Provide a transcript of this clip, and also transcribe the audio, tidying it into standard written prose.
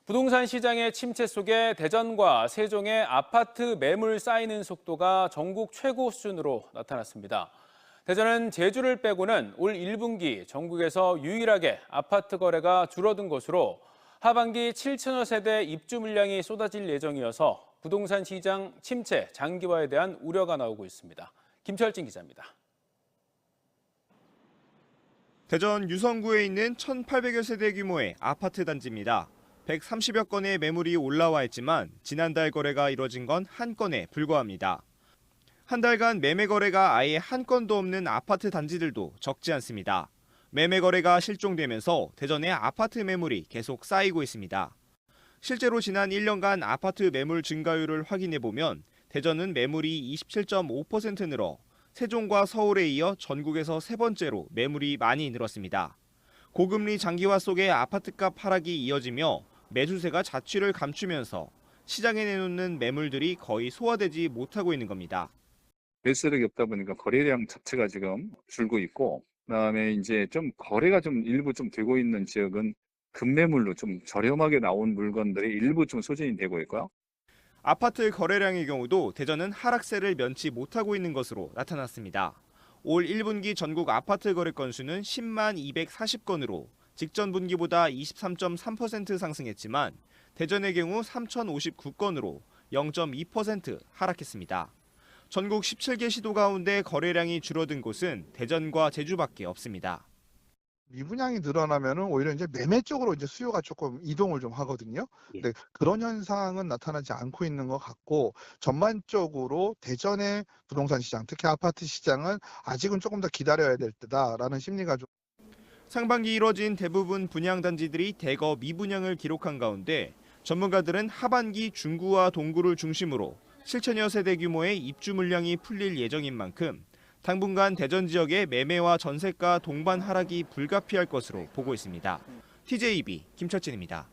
부동산 시장의 침체 속에 대전과 세종의 아파트 매물 쌓이는 속도가 전국 최고 수준으로 나타났습니다. 대전은 제주를 빼고는 올 1분기 전국에서 유일하게 아파트 거래가 줄어든 것으로 하반기 7천여 세대 입주 물량이 쏟아질 예정이어서 부동산 시장 침체 장기화에 대한 우려가 나오고 있습니다. 김철진 기자입니다. 대전 유성구에 있는 1,800여 세대 규모의 아파트 단지입니다. 130여 건의 매물이 올라와 있지만 지난달 거래가 이뤄진 건 한 건에 불과합니다. 한 달간 매매 거래가 아예 한 건도 없는 아파트 단지들도 적지 않습니다. 매매 거래가 실종되면서 대전의 아파트 매물이 계속 쌓이고 있습니다. 실제로 지난 1년간 아파트 매물 증가율을 확인해 보면 대전은 매물이 27.5% 늘어 세종과 서울에 이어 전국에서 세 번째로 매물이 많이 늘었습니다. 고금리 장기화 속에 아파트값 하락이 이어지며 매수세가 자취를 감추면서 시장에 내놓는 매물들이 거의 소화되지 못하고 있는 겁니다. 매수력이 없다 보니까 거래량 자체가 지금 줄고 있고, 그다음에 이제 좀 거래가 좀 일부 좀 되고 있는 지역은 급매물로 좀 저렴하게 나온 물건들이 일부 좀 소진이 되고 있고요. 아파트 거래량의 경우도 대전은 하락세를 면치 못하고 있는 것으로 나타났습니다. 올 1분기 전국 아파트 거래 건수는 10만 240건으로 직전 분기보다 23.3% 상승했지만 대전의 경우 3,059건으로 0.2% 하락했습니다. 전국 17개 시도 가운데 거래량이 줄어든 곳은 대전과 제주밖에 없습니다. 미분양이 늘어나면은 오히려 이제 매매 쪽으로 이제 수요가 조금 이동을 좀 하거든요. 근데 그런 현상은 나타나지 않고 있는 것 같고, 전반적으로 대전의 부동산 시장, 특히 아파트 시장은 아직은 조금 더 기다려야 될 때다라는 심리가 좀. 상반기 이뤄진 대부분 분양단지들이 대거 미분양을 기록한 가운데 전문가들은 하반기 중구와 동구를 중심으로 7천여 세대 규모의 입주 물량이 풀릴 예정인 만큼 당분간 대전 지역의 매매와 전세가 동반 하락이 불가피할 것으로 보고 있습니다. TJB 김철진입니다.